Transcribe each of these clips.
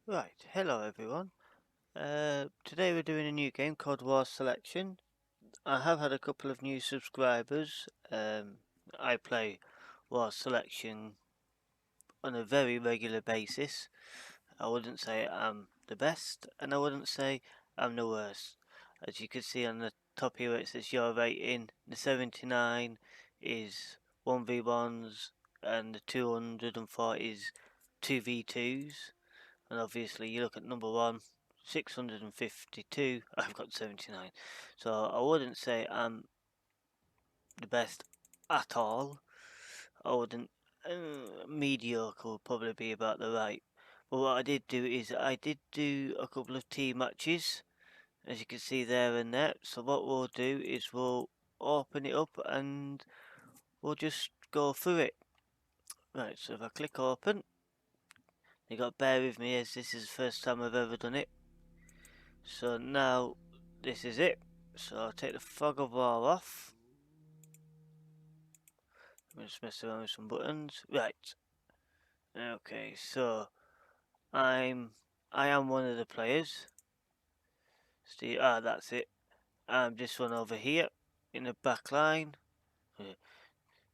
Right, hello everyone. Today we're doing a new game called War Selection. I have had a couple of new subscribers. I play War Selection on a very regular basis. I wouldn't say I'm the best, and I wouldn't say I'm the worst. As you can see on the top here, it says your rating. The 79 is 1v1s, and the 240 is 2v2s. And obviously, you look at number one, 652. I've got 79. So I wouldn't say I'm the best at all. I wouldn't. Mediocre would probably be about the right. But what I did do is I did do a couple of team matches, as you can see there and there. So what we'll do is we'll open it up and we'll just go through it. Right, so if I click open, you got to bear with me as this is the first time I've ever done it. So now this is it. So I'll take the fog of war off. I'm just mess around with some buttons. Right. Okay, so I am one of the players. See, that's it. I'm this one over here in the back line.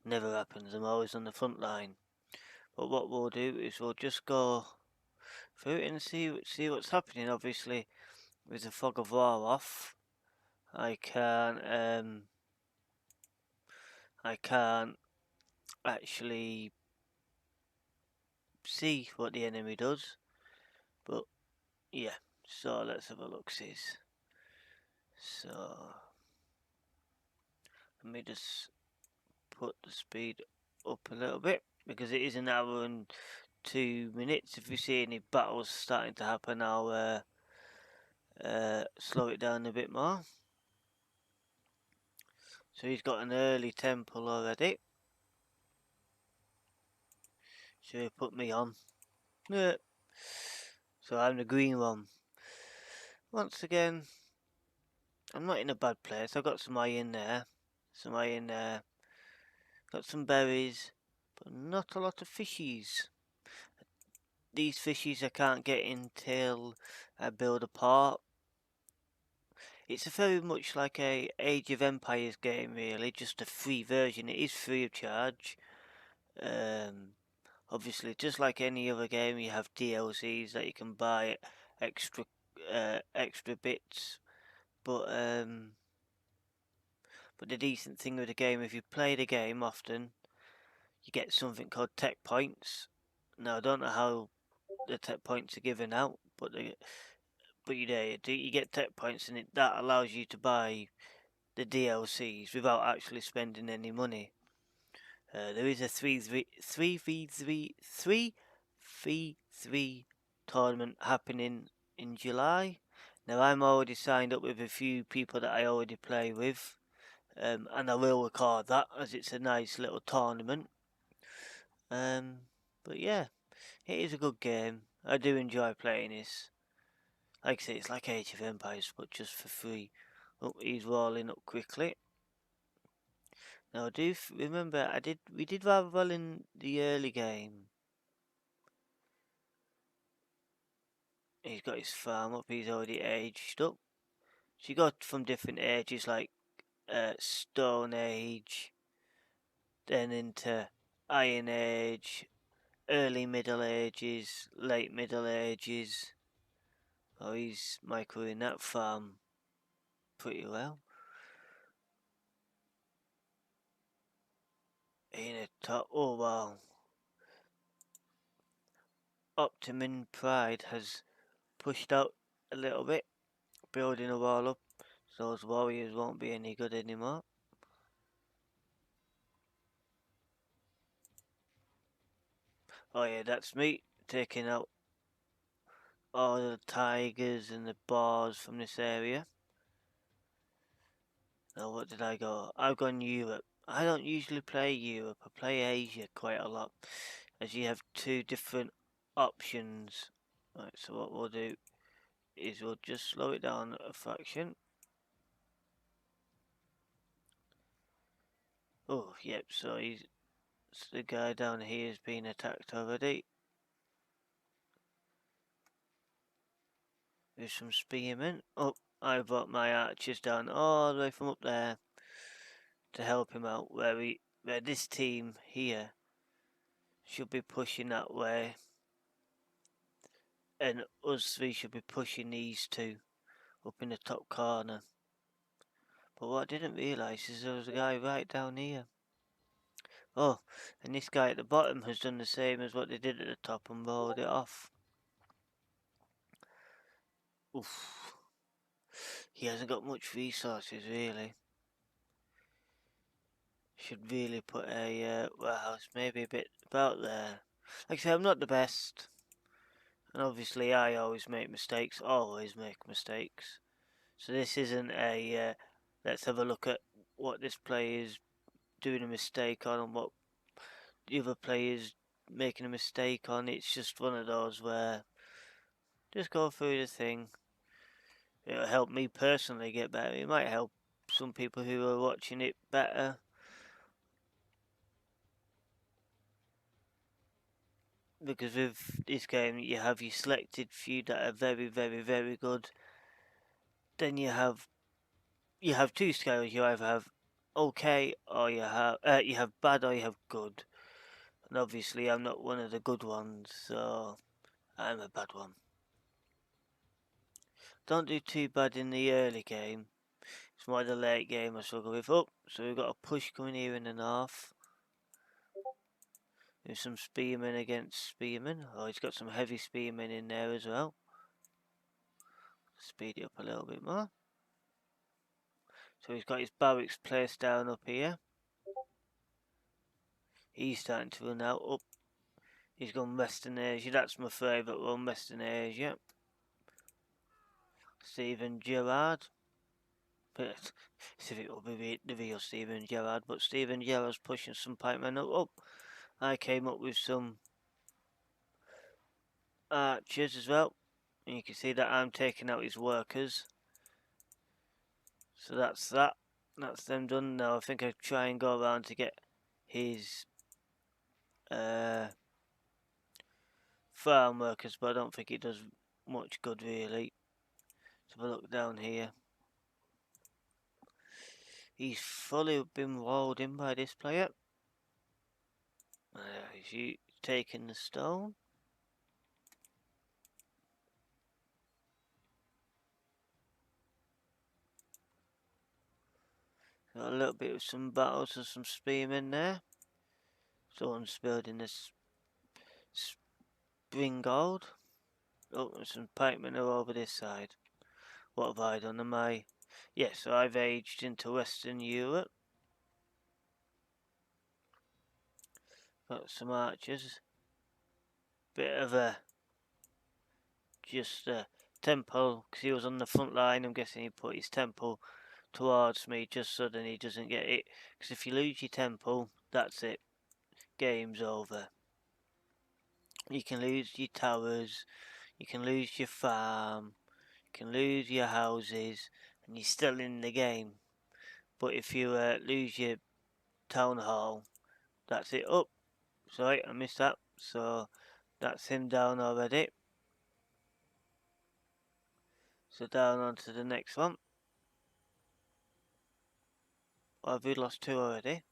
Never happens. I'm always on the front line. But what we'll do is we'll just go through it and see what's happening. Obviously, with the fog of war off, I can't actually see what the enemy does. But yeah, so let's have a look, sis. So let me just put the speed up a little bit because it is an hour and 2 minutes. If we see any battles starting to happen, I'll slow it down a bit more. So he's got an early temple already. So he put me on. Yeah. So I'm the green one. Once again, I'm not in a bad place. I've got some iron there. Some iron there. Got some berries. But not a lot of fishies. These fishies I can't get until I build a port. It's very much like a Age of Empires game, really, just a free version. It is free of charge. Obviously, just like any other game, you have DLCs that you can buy, extra extra bits. But the decent thing with the game, if you play the game often, you get something called tech points. Now I don't know how the tech points are given out, but you get tech points, and that allows you to buy the DLCs without actually spending any money. There is a 3v3 tournament happening in July. Now I'm already signed up with a few people that I already play with, and I will record that as it's a nice little tournament. But yeah, it is a good game. I do enjoy playing this. Like I say, it's like Age of Empires, but just for free. Oh, he's rolling up quickly. Now I do remember we did rather well in the early game. He's got his farm up. He's already aged up. So you got from different ages like Stone Age, then into Iron Age, early Middle Ages, late Middle Ages. Oh, he's microing that farm pretty well. In a top. Oh wow. Optimum Pride has pushed out a little bit, building a wall up. So those warriors won't be any good anymore. Oh yeah, that's me taking out all the tigers and the boars from this area. Now what did I go? I've gone Europe. I don't usually play Europe. I play Asia quite a lot, as you have two different options. Right, so what we'll do is we'll just slow it down a fraction. Oh, yep, so the guy down here has been attacked already. with some spearmen. Oh, I brought my archers down all the way from up there to help him out, where this team here should be pushing that way, and us three should be pushing these two up in the top corner. But what I didn't realise is there was a guy right down here. Oh, and this guy at the bottom has done the same as what they did at the top and rolled it off. Oof. He hasn't got much resources, really. Should really put a warehouse maybe a bit about there. Like I say, I'm not the best. And obviously I always make mistakes. So this isn't a, let's have a look at what this player is doing a mistake on and what the other player's making a mistake on. It's just one of those where just go through the thing. It'll help me personally get better. It might help some people who are watching it better. Because with this game you have your selected few that are very, very, very good. Then you have two scales. You either have okay or you have bad or you have good. And obviously I'm not one of the good ones, so I'm a bad one. Don't do too bad in the early game. It's more the late game I struggle with. Oh, so we've got a push coming here in the north. There's some spearmen against spearmen. Oh, he's got some heavy spearmen in there as well. Speed it up a little bit more. So he's got his barracks placed down up here. He's starting to run out. Up. He's gone Western Asia. That's my favourite one, Western Asia. Steven Gerrard. But if it will be the real Steven Gerrard, but Steven Gerrard's pushing some pikemen up. Oh, I came up with some archers as well. And you can see that I'm taking out his workers. So that's that. That's them done. Now I think I try and go around to get his farm workers, but I don't think it does much good really. So if I look down here, he's fully been walled in by this player. He's taking the stone. Got a little bit of some battles and some spearmen there. Someone's building this springald. Oh, and some pikemen are over this side. What have I done? Yes, so I've aged into Western Europe. Got some archers. Bit of a temple, because he was on the front line. I'm guessing he put his temple towards me just so that he doesn't get it. Because if you lose your temple, that's it. Game's over. You can lose your towers, you can lose your farm, you can lose your houses, and you're still in the game. But if you lose your town hall, that's it. Oh, sorry, I missed that. So that's him down already. So down onto the next one. Oh, have we lost two already?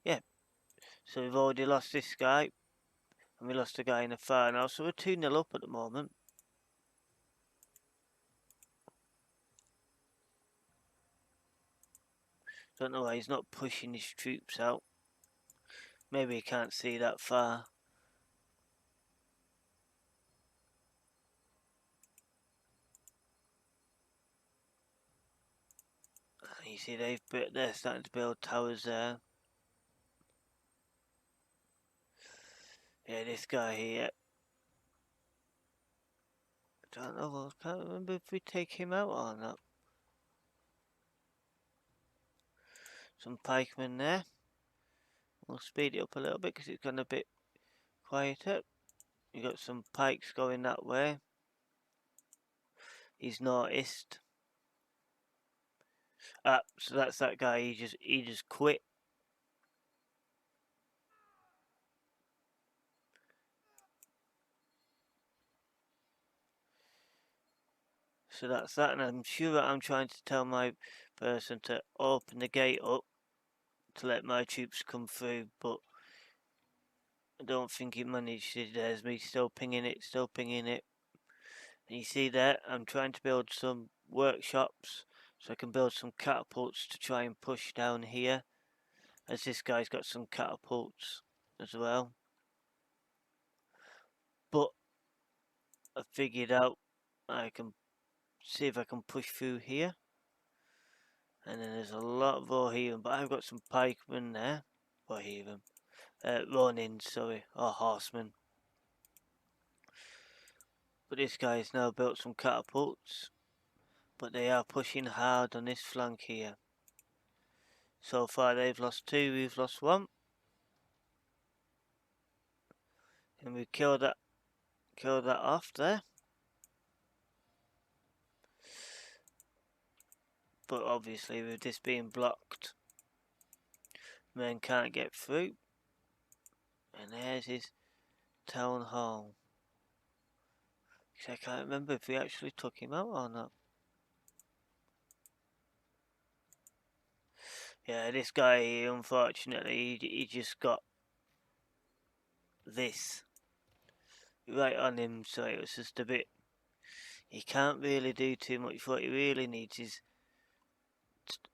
Yeah. So we've already lost this guy. And we lost a guy in the far now. So we're 2-0 up at the moment. Don't know why he's not pushing his troops out. Maybe he can't see that far. You see they're starting to build towers there. Yeah, this guy here. I don't know, I can't remember if we take him out or not. Some pikemen there. We'll speed it up a little bit because it's gone a bit quieter. You got some pikes going that way. He's noticed. So that's that guy. He just quit. So that's that, and I'm sure that I'm trying to tell my person to open the gate up to let my troops come through, but I don't think he managed it. There's me still pinging it. And you see there, I'm trying to build some workshops so I can build some catapults to try and push down here, as this guy's got some catapults as well. But I figured out I can see if I can push through here. And then there's a lot of Rohirrim, but I've got some pikemen there. Rohirrim. Ronin, sorry, or horsemen. But this guy's now built some catapults. But they are pushing hard on this flank here. So far they've lost 2, we've lost 1. And we killed that off there. But obviously with this being blocked, men can't get through. And there's his town hall. I can't remember if we actually took him out or not. Yeah, this guy, unfortunately, he just got this right on him, so it was just a bit. He can't really do too much. What he really needs is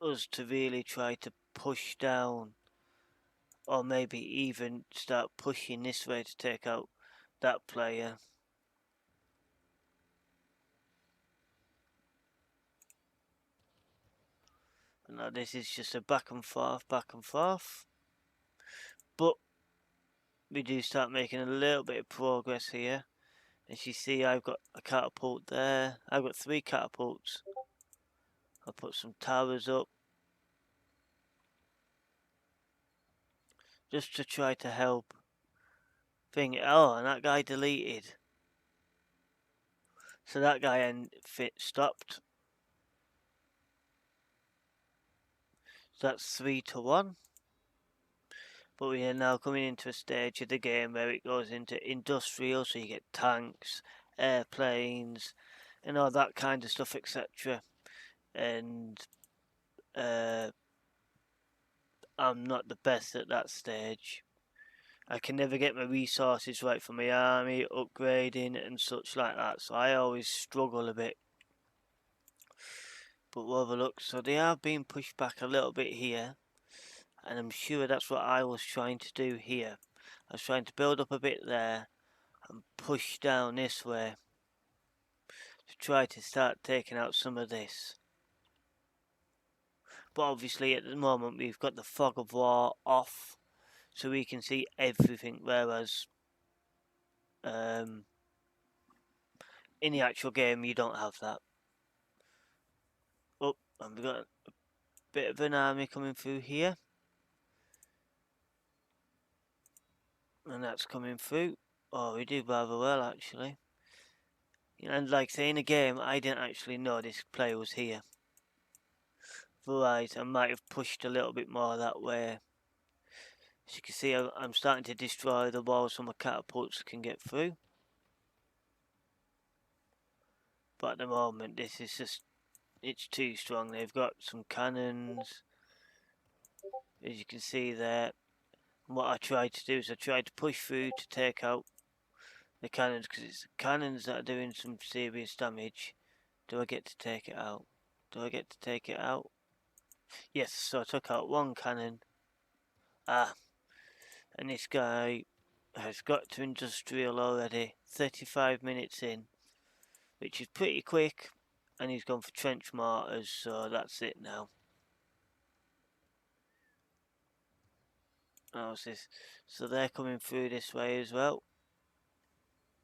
us to really try to push down, or maybe even start pushing this way to take out that player. Now this is just a back and forth. But we do start making a little bit of progress here. As you see, I've got a catapult there. I've got 3 catapults. I'll put some towers up. Just to try to help. Oh, and that guy deleted. So that guy stopped. So that's 3-1. But we are now coming into a stage of the game where it goes into industrial, so you get tanks, airplanes, and all that kind of stuff, etc. And I'm not the best at that stage. I can never get my resources right for my army, upgrading and such like that, so I always struggle a bit. But we'll have a look. So they are being pushed back a little bit here, and I'm sure that's what I was trying to do here. I was trying to build up a bit there and push down this way to try to start taking out some of this. But obviously at the moment we've got the fog of war off, so we can see everything, whereas in the actual game you don't have that. Oh, and we've got a bit of an army coming through here. And that's coming through. Oh, we do rather well actually. And like say in the game, I didn't actually know this player was here. Otherwise, I might have pushed a little bit more that way. As you can see, I'm starting to destroy the walls so my catapults can get through. But at the moment, this is just, it's too strong. They've got some cannons, as you can see there. And what I tried to do is I tried to push through to take out the cannons, because it's the cannons that are doing some serious damage. Do I get to take it out? Yes, so I took out 1 cannon. And this guy has got to industrial already, 35 minutes in, which is pretty quick, and he's gone for trench mortars, so that's it now. How's this? So they're coming through this way as well,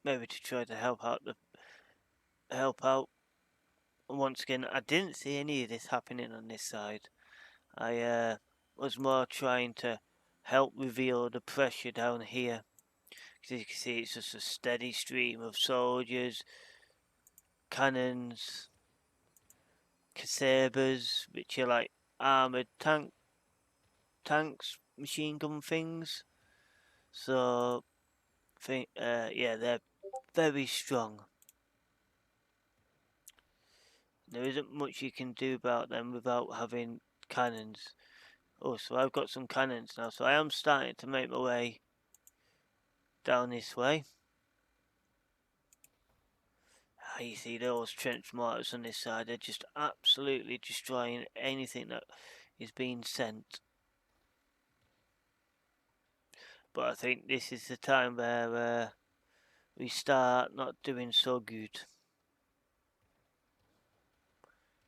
maybe to try to help out. And once again, I didn't see any of this happening on this side. I was more trying to help reveal the pressure down here. As you can see, it's just a steady stream of soldiers, cannons, Kasebas, which are like armoured tanks, machine gun things. So, yeah, they're very strong. there isn't much you can do about them without having cannons. Oh, so I've got some cannons now, so I am starting to make my way down this way. You see those trench mortars on this side, they're just absolutely destroying anything that is being sent. But I think this is the time where we start not doing so good.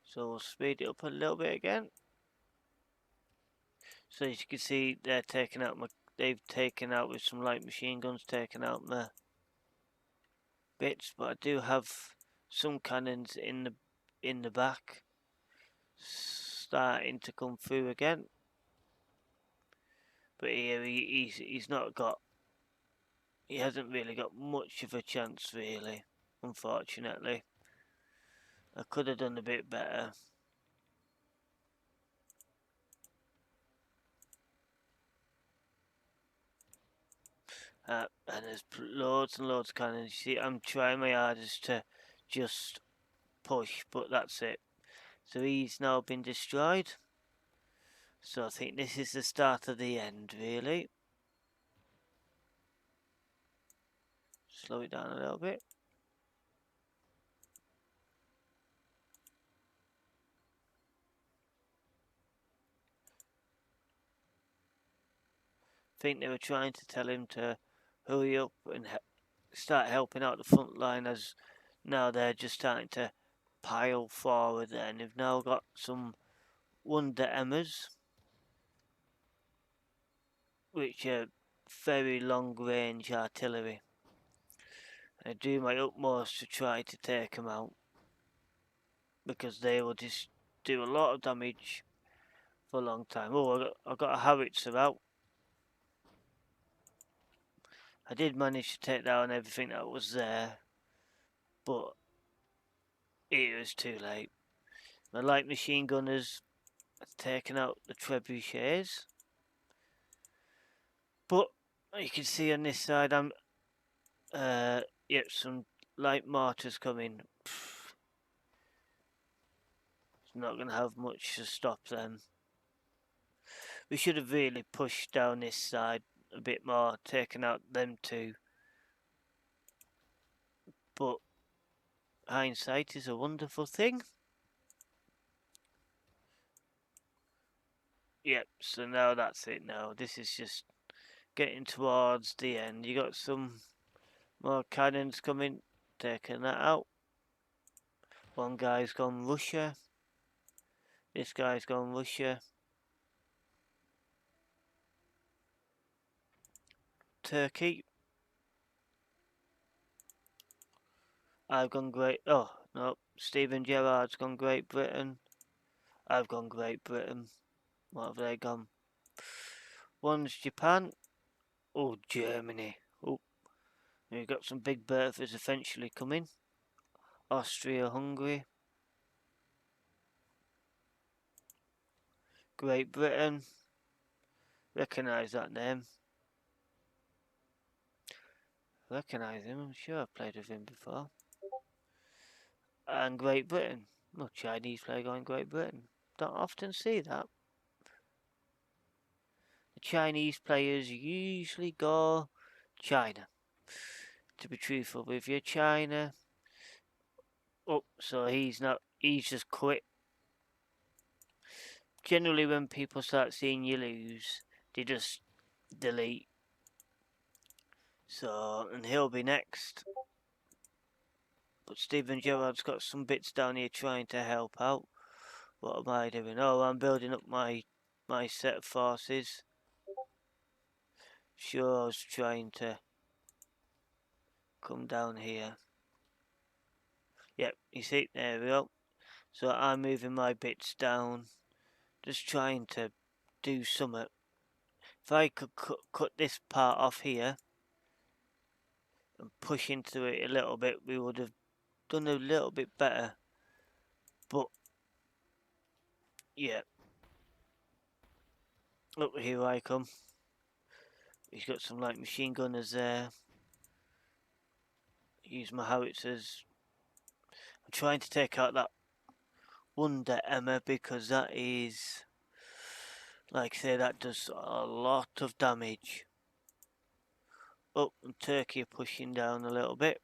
So we'll speed it up a little bit again. So as you can see, they're taking out they've taken out with some light machine guns, taken out my bits, but I do have some cannons in the back starting to come through again. But here he's not got, he hasn't really got much of a chance really, unfortunately. I could have done a bit better. And there's loads and loads of cannons. You see, I'm trying my hardest to just push, but that's it. So he's now been destroyed. So I think this is the start of the end, really. Slow it down a little bit. I think they were trying to tell him to hurry up and start helping out the front line, as now they're just starting to pile forward there, and they've now got some Wonder Emmers, which are very long range artillery. I do my utmost to try to take them out, because they will just do a lot of damage for a long time. Oh, I got a howitzer out. I did manage to take down everything that was there, but it was too late. My light machine gunners have taken out the trebuchets, but you can see on this side, yep, some light mortars coming. It's not going to have much to stop them. We should have really pushed down this side a bit more, taken out them two. But hindsight is a wonderful thing. Yep, so now that's it now. This is just getting towards the end. You got some more cannons coming, taking that out. One guy's gone Russia. This guy's gone Russia. Turkey. I've gone Great... Oh, no. Stephen Gerrard's gone Great Britain. I've gone Great Britain. What have they gone? One's Japan. Oh, Germany. Oh, we've got some big berthers eventually coming. Austria, Hungary. Great Britain. Recognise that name. Recognise him, I'm sure I've played with him before. And Great Britain. Well, Chinese player going Great Britain. Don't often see that. The Chinese players usually go China. To be truthful with you, China. Oh, so he's just quit. Generally when people start seeing you lose, they just delete. So, and he'll be next. But Stephen Gerrard's got some bits down here trying to help out. What am I doing? Oh, I'm building up my set of forces. Shaw's trying to come down here. Yep, you see, there we go. So I'm moving my bits down. Just trying to do something. If I could cut this part off here and push into it a little bit, we would have done a little bit better. But yeah, look, here I come. He's got some light machine gunners there. Use my howitzers. I'm trying to take out that Wonder Emma, because that is, like I say, that does a lot of damage. Oh, and Turkey are pushing down a little bit.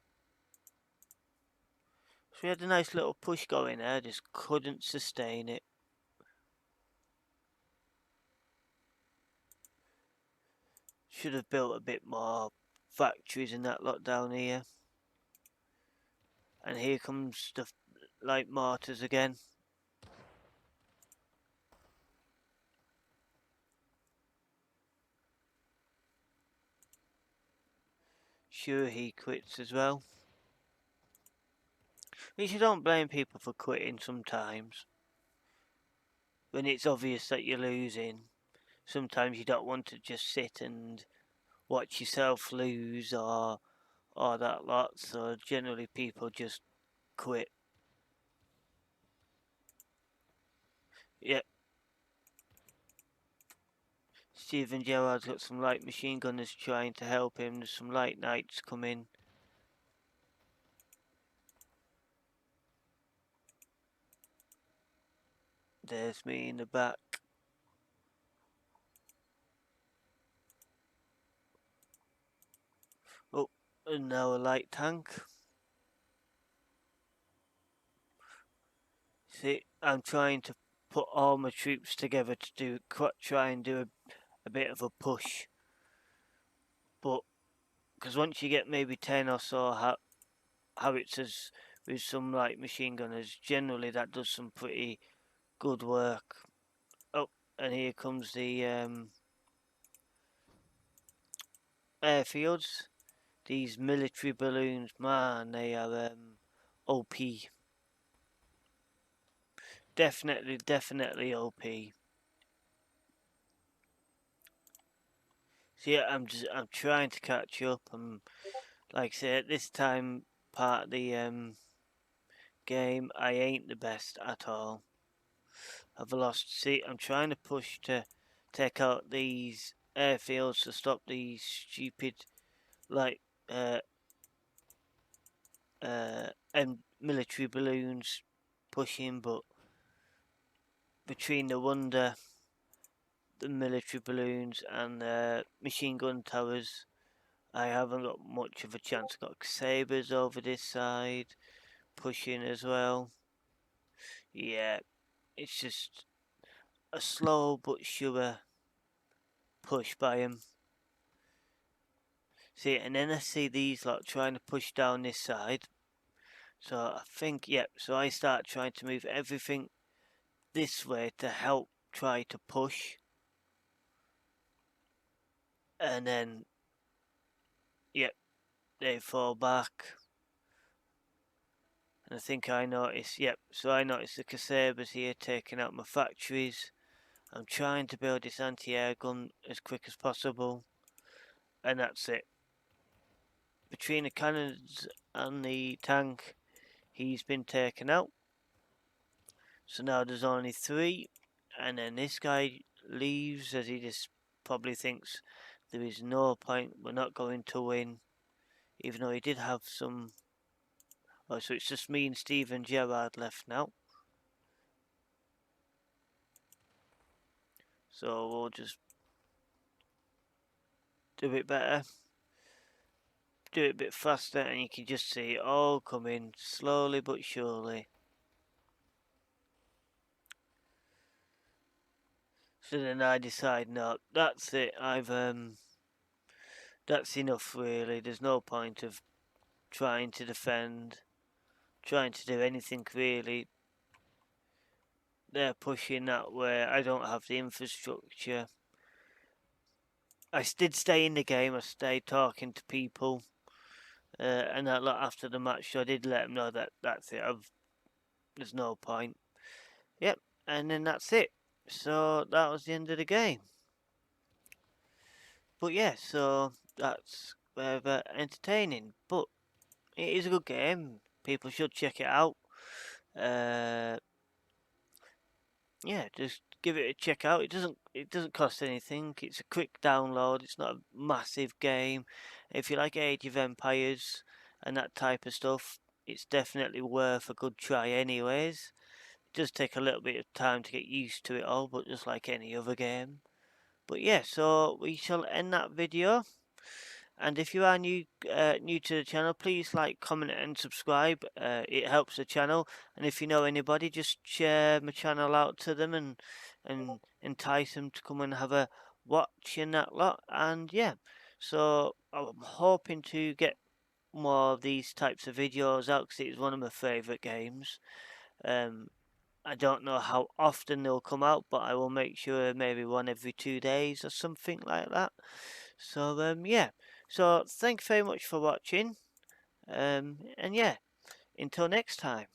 So we had a nice little push going there, just couldn't sustain it. Should have built a bit more factories in that lot down here. And here comes the light mortars again. Sure, he quits as well. Which you don't blame people for quitting sometimes. When it's obvious that you're losing, sometimes you don't want to just sit and watch yourself lose or that lot. So generally people just quit. Yep. Steven Gerrard's got some light machine gunners trying to help him. There's some light knights coming. There's me in the back. Oh, and now a light tank. See, I'm trying to put all my troops together to try and do a bit of a push. But, because once you get maybe 10 or so howitzers with some light machine gunners, generally that does some pretty good work. Oh, and here comes the airfields. These military balloons, man, they are OP. Definitely OP. So yeah, I'm trying to catch up. Like I say, at this time part of the game, I ain't the best at all. I've lost. See, I'm trying to push to take out these airfields to stop these stupid, like, military balloons pushing, but between the Wonder, the military balloons, and the machine gun towers, I haven't got much of a chance. I've got sabres over this side, pushing as well. Yeah, it's just a slow but sure push by him. See, and then I see these lot trying to push down this side. So I think, yep, so I start trying to move everything this way to help try to push. And then, yep, they fall back. And I think I noticed, yep, so I noticed the Kasabas here taking out my factories. I'm trying to build this anti-air gun as quick as possible. And that's it. Between the cannons and the tank, he's been taken out. So now there's only 3. And then this guy leaves as he just probably thinks there is no point, we're not going to win. Even though he did have some... Oh, so it's just me and Steven Gerrard left now. So we'll just do it better. Do it a bit faster and you can just see it all coming slowly but surely. So then I decide, no, that's it. That's enough really. There's no point of trying to defend, trying to do anything really. They're pushing that way. I don't have the infrastructure. I did stay in the game. I stayed talking to people, and that lot after the match. So I did let them know that that's it. There's no point. Yep, and then that's it. So that was the end of the game. But yeah, so that's rather entertaining. But it is a good game. People should check it out. Yeah, just give it a check out. It doesn't cost anything. It's a quick download. It's not a massive game. If you like Age of Empires and that type of stuff, it's definitely worth a good try anyways. does take a little bit of time to get used to it all, but just like any other game. But yeah, so we shall end that video. And if you are new to the channel, please like, comment and subscribe. It helps the channel. And if you know anybody, just share my channel out to them and entice them to come and have a watch and that lot. And yeah, so I'm hoping to get more of these types of videos out because it's one of my favourite games. I don't know how often they'll come out, but I will make sure maybe one every 2 days or something like that. So yeah. So thank you very much for watching. And yeah, until next time.